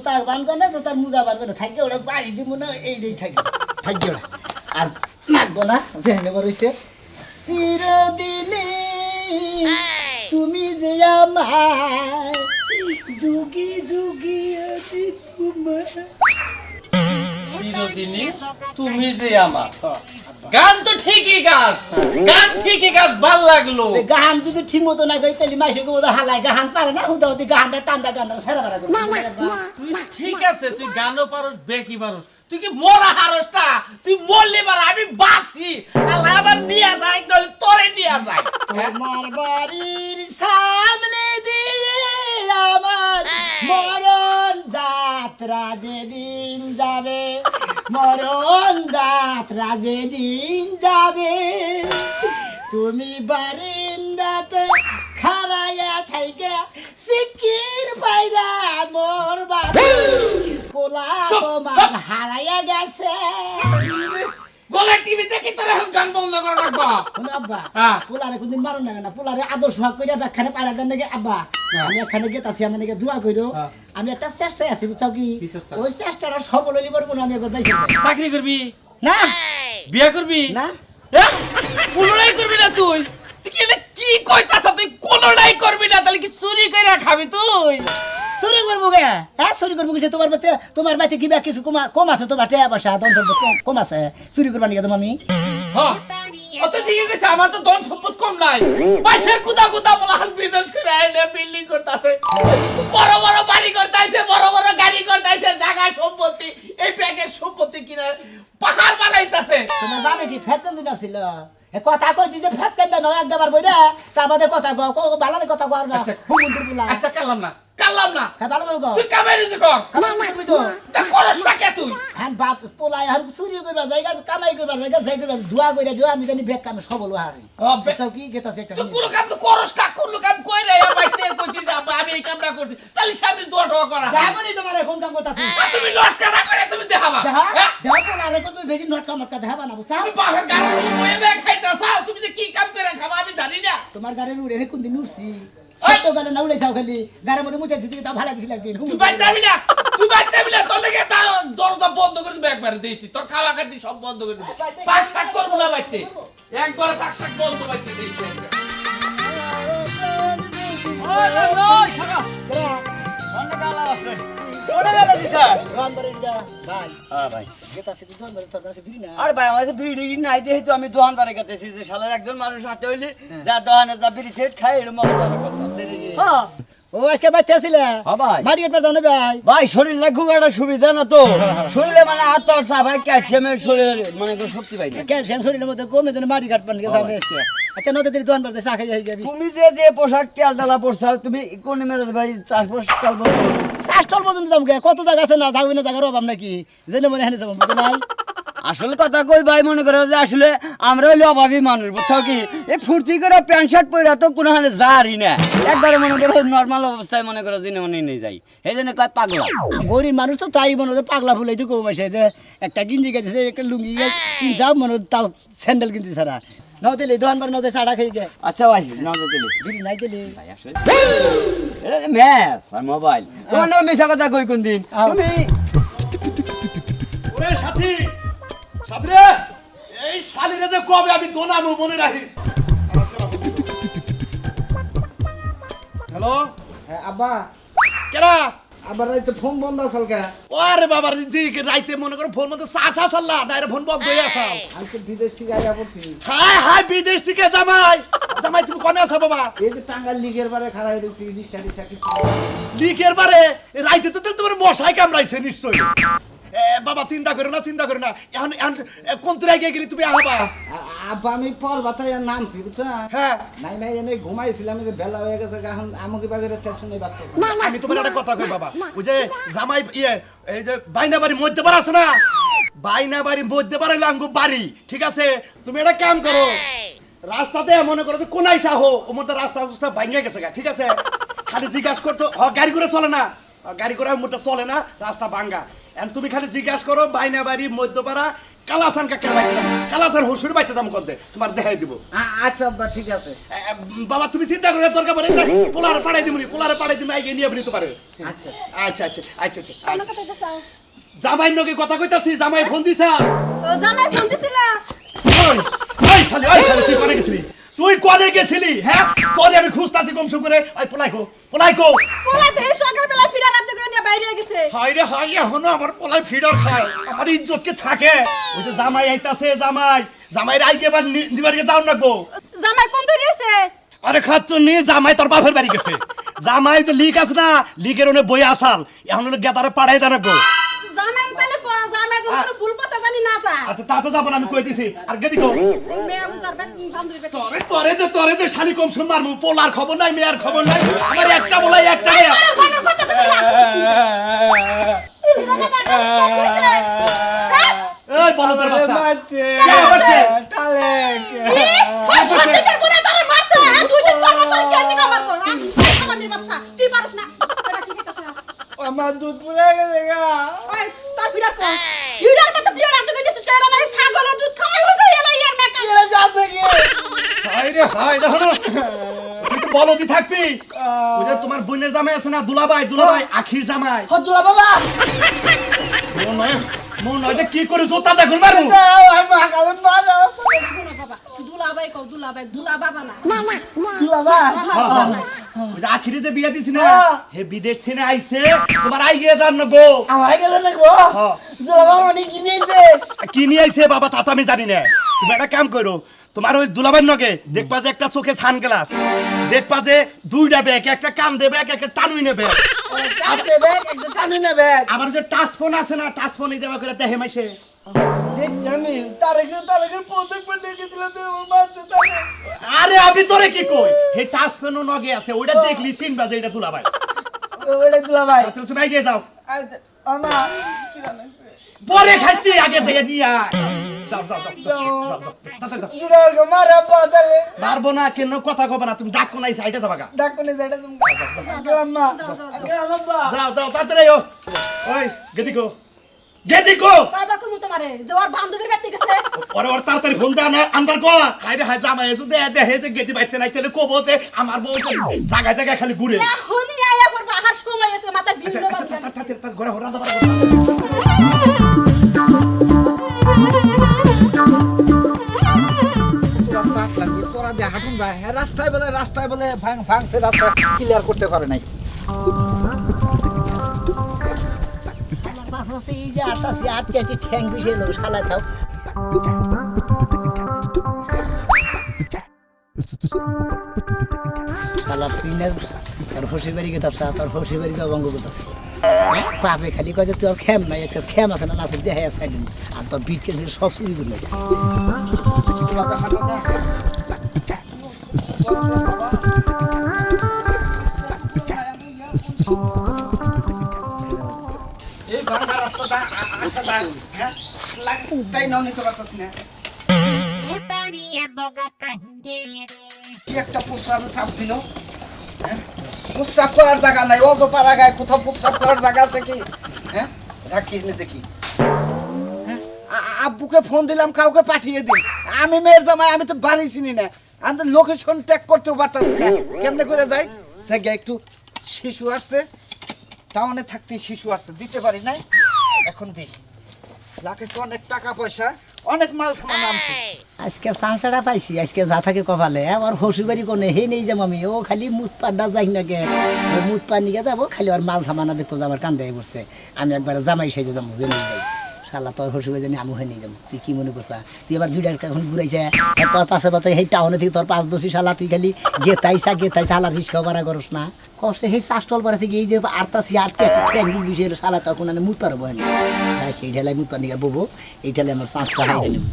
জুতা বানবো না জুতার মোজা বানবো না থাকবে ওরা বাড়ি দিব না এইটাই থাকবে ওরা আর নাকবো না যেখানে রয়েছে চিরদিনে তুমি যে আমার যুগি যুগি আমি তোমার চিরদিনই তুমি যে আমার গান তো ঠিকই গাছ গান ঠিকই গাছ ভাল লাগলো গান যদি ঠিক মতো না গাই তাহলে মাসে গোদা হালাই গান পারে না হুদা হুদি গানটা টান্দা গানটা সারা বারা করে তুই ঠিক আছে তুই গানও পারস বেকি পারস তুই কি মরা হারসটা তুই মরলি বার আমি বাঁচি আল্লাহ আবার নিয়ে যায় নইলে তোরে নিয়ে যায় তোমার বাড়ির সামনে দিয়ে আমার মরণ যাত্রা যেদিন যাবে মরণ যাত্রা যেদিন যাবে তুমি বারিন্দাতে খাড়াইয়া থাইকা সিকির পাইরা মোর বাড়ি পোলা তোমার হারাইয়া গেছে গলা টিভি দেখি তোর এখন গান বন্ধ করে রাখবা আব্বা হ্যাঁ। পোলারে কোনদিন মারুন না পোলারে আদর্শ হক কইরা ব্যাখ্যানে পাড়া দেন নাকি আব্বা আমি এখানে গেতাছি আমি নাকি দোয়া কইরো আমি একটা চেষ্টায় আছি বুঝছাও কি কি চেষ্টা? ওই চেষ্টাটা সফল হইলি বলবো না আমি একবার পাইছি চাকরি করবি না বিয়া করবি না কোনোটাই করবি না তুই তুই কি কইতাছ তুই কোনোটাই করবি না তাহলে কি চুরি করে খাবি তুই চুরি করবো গে হ্যাঁ চুরি করবো কিছু তোমার বাড়িতে কিবা কিছু কম আছে তোমার টাকা পয়সা ধন সম্পদ কম আছে চুরি করবা নাকি তুমি আমি হ্যাঁ অত ঠিক আছে আমার তো ধন সম্পদ কম নাই পয়সা কুদা কুদা বলান বিদেশ করে আইনে বিল্ডিং করতেছে বড় বড় বাড়ি করতেছে বড় বড় গাড়ি করতেছে জায়গা সম্পত্তি এই প্যাকেজ সম্পত্তি কিনা পাহাড় বানাইতাছে তোমার বাবা কি ফেত কেন দিন ছিল কথা কই দিতে ফেত কেন নয় একবার বই রে তার বাদে কথা কও ভালো কথা কও আর হুমুন্দির বলা আচ্ছা কালাম না হ্যাঁ ভালো ভাবে কও তুই কামাই দিতে কর কামাই করবি তো তা করস না কে তুই হ্যাঁ বাপ পোলাই আর চুরি করবার জায়গা কামাই করবার জায়গা যাই করবার ধোয়া কইরা দিও আমি জানি বেক কামে সবল হারি বেচাও কি গেতাছে একটা তুই কোন কাম তো করস না কোন কাম কই রে বাইতে কইছি যে আমি এই কামটা করছি তাহলে সামনে দোয়া টোয়া করা যাবনি তোমার এখন কাম করতাছি তুমি লস্কা না করে তুমি দেখাবা দেখা দেখা পোলাই কোন বেশি নটকা মটকা দেখাবা না বুঝছা তুমি বাবার গাড়ি বইয়ে বে খাইতাছাও তুমি যে কি কাম করে খাবা আমি জানি না তোমার গাড়ির উড়ে কোন দিন উড়ছি ছোট গালে না উড়াইছাও খালি গাড়ির মধ্যে মুছে দিতে তা ভালো দিছিল একদিন তুই বাইতে যাবি না তোর লাগে তার দরজা বন্ধ করে দিবে একবারে দেশটি তোর খাওয়া খাতি সব বন্ধ করে দিবে পাক শাক করব না বাইতে একবার পাক শাক বন্ধ বাইতে দেশটি ওই নই খাগা অন্য কালা আছে ওরে বেলা দিছা ভাই হ্যাঁ ভাই গেতাছি তুই ধন তোর কাছে ফিরি না আরে ভাই আমাদের বিড়ি নাই যেহেতু আমি দোকান বারে গেতেছি যে শালার একজন মানুষ হাঁটতে হইলে যা দোকানে যা বিড়ি সেট খাই এরকম মনে করতাম হ্যাঁ ও আজকে বাইতে আসিলে হ্যাঁ ভাই মার্কেট পর যাও না ভাই ভাই শরীরে খুব একটা সুবিধা না তো শরীরে মানে আত্মসা ভাই ক্যালসিয়ামের শরীরে মানে কোনো শক্তি পাই না ক্যালসিয়াম শরীরের মধ্যে কমে যেন মাটি কাট পান গেছে আমি আজকে আচ্ছা নদীতে দোকান পড়তে চা খাই যাই যাবি তুমি যে পোশাক টেল ডালা পরছাও তুমি কোন মেরে ভাই চাষবাস টাল বলছো শ্বাসটল পর্যন্ত যাবো কত জায়গা আছে না যাবো না জায়গার অভাব নাকি জেনে মনে হানি যাবো বুঝো নাই আসলে কথা কই ভাই মনে করো যে আসলে আমরা হইলে অভাবী মানুষ বুঝছো কি এই ফুর্তি করে প্যান্ট শার্ট পরে তো কোনো হানে যারই না একবারে মনে করো নর্মাল অবস্থায় মনে করো দিনে মনে নিয়ে যাই এই জন্য কয় পাগলা গরিব মানুষ তো তাই মনে হচ্ছে পাগলা ফুলাই তো কম আসে যে একটা গিঞ্জি গেছে একটা লুঙ্গি কিনছাও মনে তাও স্যান্ডেল কিনতে ছাড়া নাও দিলে দোকান পর নদে চাটা খেয়ে গে আচ্ছা ভাই নজর দিলে বিড়ি নাই দিলে ভাই আসলে এটা ম্যাচ আর মোবাইল তোমার নাম মিছা কথা কই কোন দিন তুমি ওরে সাথী সাথী রে এই শালিরে যে কবে আমি দোনামু মনে রাখি হ্যালো হ্যাঁ আব্বা কেরা আবার তো ফোন বন্ধ আছে কে ওরে বাবার দিকে রাইতে মনে করো ফোন মতো চা চাল্লা দাইরে ফোন বন্ধ হয়ে আসাও আমি তো বিদেশ থেকে আইয়া পড়ছি হাই হাই বিদেশ থেকে জামাই জামাই তুমি কোনে আছো বাবা এই যে টাঙ্গাল লিগের বারে খাড়াই রয়েছি রিক্সা রিক্সা কিছু লিকের বারে রাইতে তো তোমার মশাই কামড়াইছে নিশ্চয়ই বাবা চিন্তা করো না এখন এখন কোন তুই গিয়ে গেলি তুমি আহবা আব্বা আমি পর বাতায় নামছি বুঝছো হ্যাঁ নাই নাই এনে ঘুমাইছিলাম যে বেলা হয়ে গেছে এখন আমাকে বাগের টেনশন নেই বাচ্চা আমি তোমার একটা কথা কই বাবা ওই যে জামাই এই যে বাইনা বাড়ি মধ্যে পার আছে না বাইনা বাড়ি মধ্যে পার হইলো আঙ্গু বাড়ি ঠিক আছে তুমি একটা কাম করো রাস্তাতে মনে করো যে কোনাই চাহো ওমর তো রাস্তা ভাঙে গেছে ঠিক আছে খালি জিজ্ঞাসা করতো গাড়ি করে চলে না গাড়ি করে মুহূর্তে চলে না রাস্তা ভাঙ্গা এখন তুমি খালি জিজ্ঞাসা করো বাইনা বাড়ি মধ্যপাড়া কালাসান কাকে বাইতে যাবো, কালাসান হসুর বাইতে যাবো করতে, তোমার দেখাই দিব। আচ্ছা আব্বা ঠিক আছে। বাবা তুমি চিন্তা করে দরকার পড়ে পোলারে পাড়াই দিবনি, পোলারে পাড়াই দিবি আগে নিয়ে নিতে পারে। আচ্ছা আচ্ছা আচ্ছা আচ্ছা আচ্ছা জামাই নগে কথা কইতাছি, জামাই ফোন দিছা? জামাই ফোন দিছিল। ওই শালি তুই কোনে গেছিলি? তুই কোনে গেছিলি? হ্যাঁ তোরে আমি খুঁজতাছি কমসম করে। ওই পোলাইকো পোলা তো এই সকালবেলা ফিরা রাতে করে নিয়ে বাইরে গেছে। হাই রে হাই, এখনো আমার পোলাই ফিডার খায়, আমার ইজ্জত কে থাকে? ওই যে জামাই আইতাছে, জামাই রাইকে এবার নিবারিকে যাও না গো। জামাই কোন ধরে আছে? আরে খাচ্ছ নি, জামাই তোর বাপের বাড়ি গেছে। জামাই তো লিক আছে না, লিকের ওনে বই আসাল, এখন ওনে গেতারে পাড়াই দাও না গো। জামাই তাহলে কোন জামাই যখন ভুল পথে জানি না যা। আচ্ছা তা তো যাবো না, আমি কই দিছি। আর গে দিকো মেয়ে বুঝার বাদ বান্ধবী বেটা। তোরে যে শালি কম শুন মারমু, পোলার খবর নাই, মেয়ের খবর নাই, আমার একটা বলাই একটা মেয়ে। ফোনের কথা বলি না। কিভাবে জায়গা কইছে? হ্যাঁ? এই বলদের বাচ্চা বাচ্চা কে বাচ্চা? তালে ওই সত্যিকার বলে তোরে মারছে। হ্যাঁ দুই দিন পর তোর কেমনি কামার কর। হ্যাঁ আমার বাচ্চা তুই পারিস না। এটা কি হইতাছে? আমার দুধ পুড়ে গেছে গা। ওই তোর ভিড়া কর। ভিড়ার মতো তুই রাতে করে দিছিস কেন না? ছাগলের দুধ খাওয়াই হইছে এলা ইয়ার মেকা। এরা যাবে কি? হাই রে হাই, দেখো তুই তো বলদি থাকবি। ওই যে তোমার বোনের জামাই আছে না, দুলাভাই আখির জামাই। হতুলা বাবা মন নয় যে কি করে জোতা দেখুন মারু। দাও আমি আকালে মারো শোনো বাবা দুলাভাই কও দুলাভাই দুলা বাবা না। তুলা বাবা ওই যে আখিরে যে বিয়া দিছি না, হে বিদেশ থেকে আইছে, তোমার আই গিয়ে জান না গো। আমার গেছে না গো। হ্যাঁ। তুলা বাবা অনেক কিনেছে। কি নিয়ে আইছে বাবা তা তো আমি জানি না। তুমি একটা কাম করো, তোমার ওই দুলাভাইয়ের নগে দেখবা যে একটা চোখে সানগ্লাস, দেখবা যে দুইটা ব্যাগ, একটা কান দেবে একটা টানুই নেবে, কাটতে ব্যাগ একটা টানি নেবে। আবার যে টাচ ফোন আছে না, টাচ ফোন এই যাবা করে দেখে মাইছে। দেখছি আমি তারেকে পৌঁছে করে গেছিল তো আমার মারতে তারে। আরে আমি তোরে কি কই, হে টাচ ফোন নগে আছে, ওইটা দেখলি চিনবা যে এটা দুলাভাই। ওরে তুলা ভাই তাহলে তুমি আগে যাও, আমা কি জানেন পরে খাইছি আগে যাই নিয়ে আয়। যাও যাও যাও যাও যাও যাও। জুড়ার গো মারা পাতালে পারবো না, কেন কথা কব না, তুমি ডাক কোনাই সাইডে যাবা গা। ডাকলে যাইটা তুমি আম্মা আম্মা যাও যাও তাড়াতাড়ি ও। ওই গেদিকো কয়বার করব তোমারে যে ওর বান্ধবীর বাড়িতে গেছে। ওর তাড়াতাড়ি ফোন দে না, আনবার কো। হাই রে হাই, জামাই যদি দেখে যে গেদি বাইতে নাই, তাহলে কবো যে আমার বউ জায়গায় জায়গায় খালি ঘুরে। এখনই আয়া পর হাস কমাই আছে মাথা আচ্ছা বিন্দু আচ্ছা বাবা। তাড়াতাড়ি ঘরে হরান দাবার। রাস্তায় বলে ভাঙছে, রাস্তা ক্লিয়ার করতে পারে নাই। পাশাপাশি এই যে আটটাছি আটকে আছে ঠ্যাং বিষয়ে লোক শালায় থাও। শালা তুই না তোর হসির বাড়ি গেতাছে, তোর হসির বাড়ি তো ভঙ্গ করতেছে। পাপে খালি কয় যে তুই আর খেম নাই, খেম আছে না নাচে দেখাই আছে একদিন, আর তোর বিট কেন সব চুরি করে নিয়েছে। এই ভাঙা রাস্তাটা আসা যায়, হ্যাঁ তাই নাও নিতে পারতাছি না। কি একটা প্রস্রাব চাপ দিল, প্রস্রাব করার জায়গা নাই, অজপাড়া গায়ে কোথাও প্রস্রাব করার জায়গা আছে কি? হ্যাঁ রাখি দেখি। আব্বুকে ফোন দিলাম, কাউকে পাঠিয়ে দিন। আমি মেয়ের জামাই, আমি তো বাড়ি চিনি না, আমি তো লোকেশন ট্যাগ করতেও পারতাছি না। কেমনে করে যাই? জায়গায় একটু শিশু আসছে, টাউনে থাকতে শিশু আসছে, দিতে পারি নাই, এখন দিই। লাগেছে অনেক টাকা পয়সা, অনেক মাল সামান আনছি। আজকে সানসাটা পাইছি, আজকে যা থাকে কপালে। আমার হসুবাড়ি কোনে হে নেই যাবো আমি, ও খালি মুখ পান্ডা যাই নাকি, ও মুখ পান নিয়ে যাবো, খালি ওর মাল সামানা দেখবো আমার কান্দে পড়ছে। আমি একবার জামাই সাইজে যাবো, যে নিয়ে যাই। শালা তোর হসুবাড়ি জানি আমি হয়ে নিয়ে যাবো, তুই কি মনে করছা? তুই এবার 2 টাকা এখন ঘুরাইছে, তোর পাশে পাশে সেই টাউনে থেকে তোর 5-10 শালা, তুই খালি গেতাইছা শালা রিস্কা ভাড়া করস না। কষ্ট সেই চাষটল পাড়া থেকে এই যে আটতাছি ঠ্যাং বিষয় শালা, তখন আমি মুখ পারবো না, তাই সেই ঢেলায় মুখ পানি ববো, এই ঢেলে আমার চাষটা হাইটা নেব।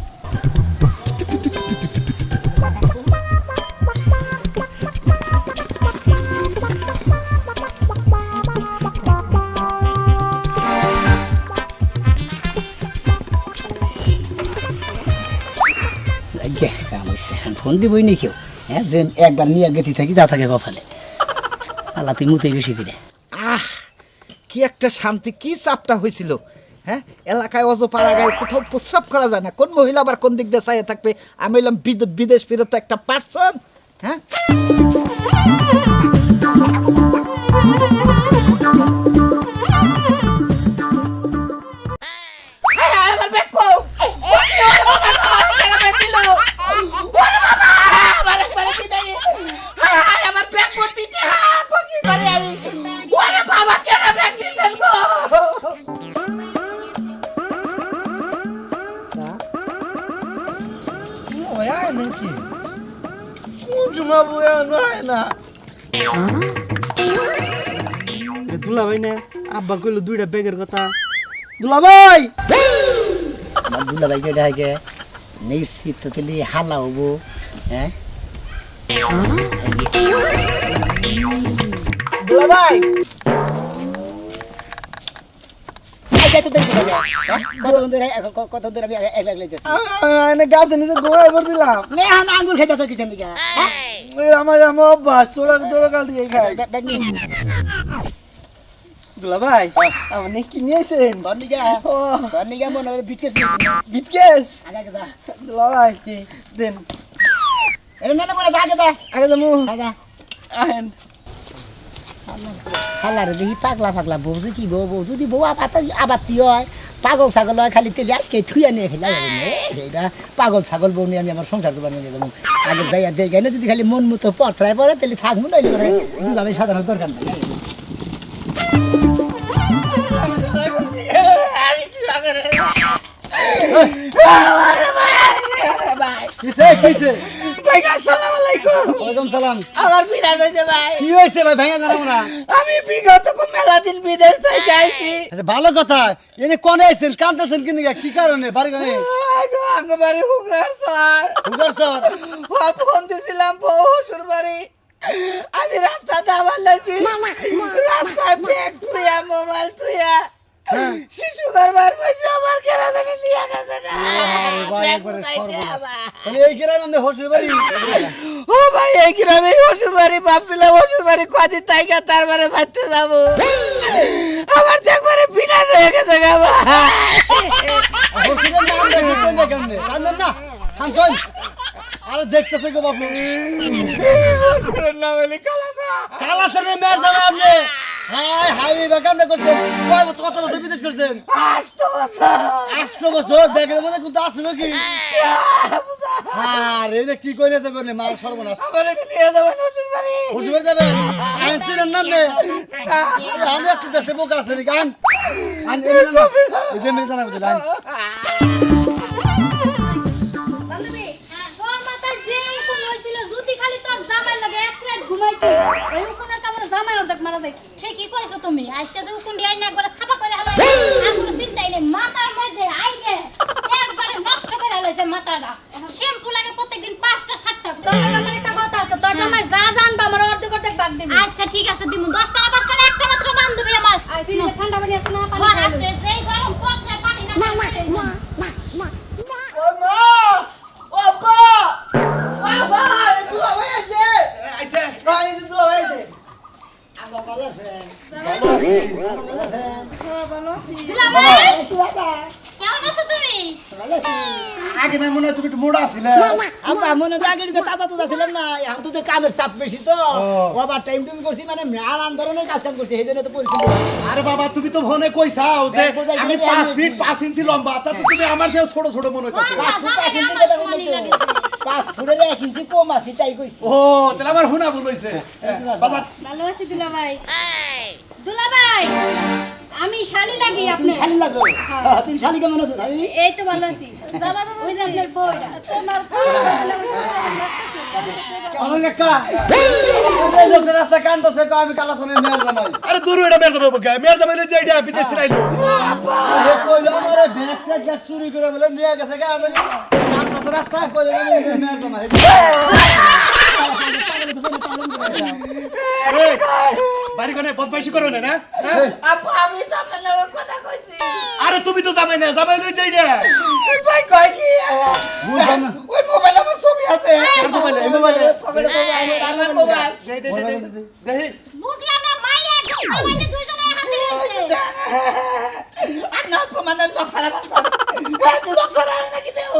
ফোন দিবই নি কেউ, হ্যাঁ যে একবার নিয়ে গেতি থাকি যা থাকে কপালে। আল্লাহ তুই মুতেই বেশি করে। কি একটা শান্তি, কি চাপটা হয়েছিল, হ্যাঁ এলাকায় অজ পাড়া গায়ে কোথাও প্রস্রাব করা যায় না কোন মহিলা আবার কোন দিক দিয়ে চাইয়ে থাকবে আমি হইলাম বিদেশ ফিরত একটা পার্সন হ্যাঁ আমার ব্যাগ কো আমার ব্যাগ করতে কি করে আমি ওরে বাবা কেন ব্যাগ দিছেন গো দুলা ভাই না আব্বা কইলো 2টা ব্যাগের কথা দুলা ভাই দুলা ভাই কে ডাকে নিশ্চিত তেলি হালা হবো হ্যাঁ দুলা ভাই কত ধরে আমি একলা লাইতেছি আমি গাছে নিচে ঘুমাই পড়ছিলাম আঙ্গুল খাইতেছ কিছেন দিকে ওই আমার অভ্যাস চোরা কাল দিয়ে খাই ব্যাগ নিয়ে দুলা ভাই আপনি কি নিয়েছেন ধন্যিকা ও ধন্যিকা মনে করে বিটকেস নিয়েছি বিটকেস আগে যা দুলা ভাই কি দেন এটা না বলে যা আগে যা আগে যাবো যা আহেন হালারে দেখি পাগলা পাগলা বউ কি বউ যদি বউ আবাতি হয় পাগল ছাগল হয় খালি তেলে আজকে থুইয়া নিয়ে খেলা যাবে এইটা পাগল ছাগল বউ নিয়ে আমি আমার সংসার করবার নিয়ে যাবো আগে যাইয়া দেখে না যদি খালি মন মতো পথরায় পড়ে তাহলে থাকবো নইলে পরে দুলাভাই সাধারণ দরকার নাই কিসে কিসে ভাই আসসালামু আলাইকুম ওয়ালাইকুম সালাম আমার বিরাট হয়েছে ভাই কি হয়েছে ভাই ভাঙা জানাবো না আমি বিগত মেলা দিন বিদেশ থেকে আইছি আচ্ছা ভালো কথা এনে কোনে আইছেন কাঁদতেছেন কি নিগা কি কারণে বাড়ি গানে বাড়ি হুগরার স্যার হুগার স্যার ফোন দিছিলাম বউ শ্বশুর বাড়ি আমি রাস্তাতে আবার লাইছি রাস্তায় ব্যাগ থুয়া মোবাইল থুয়া শিশু ঘরবার বসে আমার কেনা জানি নিয়ে গেছে না ভাই ব্যাগ একবারে কোথায় দিয়ে সর্বনাশ। আবার? তাহলে এই গ্রামে আমাদের হসুর বাড়ি ও ভাই এই গ্রামে শ্বশুর বাড়ি ভাবছিলাম শ্বশুর বাড়ি কদিন তাইকা তারপরে ভাবতে যাবো আমার তো একবারে বিনা হয়ে গেছে গা ভাই হসুরের নাম দেখি কোন কেমনে কান্দেন না কান্দন আরে দেখতেছে গো বাপু শ্বশুরের নাম হলি কালাসা কালাসের মেয়ের দামে আপনি হাই হাই বেকামনে করছেন কত বছর বিদেশ করছেন 8 বছর 8 বছর ব্যাগের মধ্যে কিন্তু আছে নাকি হ্যাঁ রে কি কইরেছে করলে মাল সর্বনাশ আমার এটা নিয়ে যাবেন শ্বশুর বাড়ি হসুর যাবেন আইন চিনেন নাম নে আমি একটা দেশে বোকা আছে রে গান আইন এই যে মেয়ে জানা বুঝলেন বান্ধবী তোর মাথায় যে উকুন হয়েছিল যদি খালি তোর জামাই লাগে এক রাত ঘুমাইতি ওই উকুনের কামড়ে জামাই অর্ধেক মারা যায় ঠিকই কইছো তুমি আজকে যে উকুন দিয়ে আইনা একবার সাফা করে হালাই আর কোনো চিন্তাই নেই মাথার মধ্যে আইনে একবারে নষ্ট করে হালাইছে মাথাটা শ্যাম্পু লাগে প্রত্যেকদিন 5টা 7টা তোর লাগে আমার একটা কথা আছে তোর জামাই যা জানবা আমার অর্ধেক অর্ধেক ভাগ দিবি আচ্ছা ঠিক আছে দিমু 10 টাকা 5 টাকা একটা মাত্র বান্ধবী আমার আর ফ্রিজে ঠান্ডা পানি আছে না পানি আছে যেই গরম পড়ছে পানি না ও মা ও আপা বাবা দুলা ভাই আছে আইছে ভাই দুলা ভাই আছে দুলাভাই কেমন আছো তুমি আগে না মনে হয় তুমি একটু মোড়া ছিলে আমরা মনে আগে তাজা তো ছিলাম না এখন তো কামের চাপ বেশি তো ওভার টাইম টুম করছি মানে নানান ধরনের কাজ কাম করছি এই জন্য তো পরিশ্রম আরে বাবা তুমি তো ফোনে কইছাও যে হ্যাঁ, বোঝাই আমি গেলে 5 আমি ফিট 5 ইঞ্চি লম্বা তা তো তুমি আমার চেয়ে ছোট ছোট মনে করছো পাঁচ ফুটের 1 ইঞ্চি কম আছে তাই কইছি ও তাহলে আমার হুনা ভুল হইছে বাজার ভালো আছি দুলাভাই দুলাভাই আমি শালি লাগি তুমি আপনি শালি লাগো তুমি শালি কেমন আছো শালি এই তো ভালো আছি ওই যে আপনার বউটা তোমার আমার কাকা এই লোকের রাস্তা কান্দছে কো আমি কালা ফোনে মেয়ের জামাই আরে দূর এটা মের যাবে বকে মের যাবে যে এটা বিদেশ থেকে আইলো এ কইলো আমারে ব্যাগটা গ্যাস চুরি করে বলে নিয়ে গেছে গা জানি কান্দছে রাস্তা কইলো আমি মেয়ের জামাই এই, বাড়ি কোনে বদমাইশি করো না হ্যাঁ আপা আমি তো আপনার লগে কথা কইছি আরে তুমি তো যাবে না যাবে না যে এটা ভাই কই কি বুঝলাম না ওই মোবাইল আমার ছবি আছে মোবাইলে মোবাইলে পকেটে মোবাইল আমার মোবাইল দেখি বুঝলাম না মাইয়া একজন সবাইকে দুইজনে হাতে নিয়েছে আর না মানে লক্সারা তুই লক্সারা নাকি দেও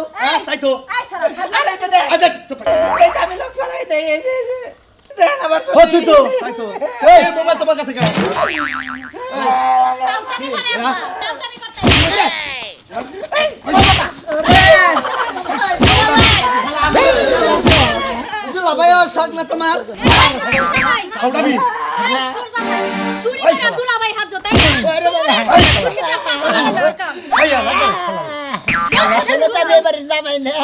তাই তো আই সারা আরে তো দে আচ্ছা চুপ থাক। এই যে আমি লক্সারা দেই এই যে দেন আবার ও তুই তো তাই তো এই মোবাইল তোমার কাছে কেন টাউটানি করে না টাউটানি করতে দুলা ভাই শখ না তোমার আউটাবি চুরি করে দুলাভাই হাত জোতাই না আরে বাবা খুশি আছে আসলে তো আমি এবারে জামাই না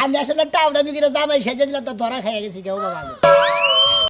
আমি আসলে টাউটা বিক্রি জামাই সেজে দিলাম তো ধরা খাইয়া গেছি কেউ বাবা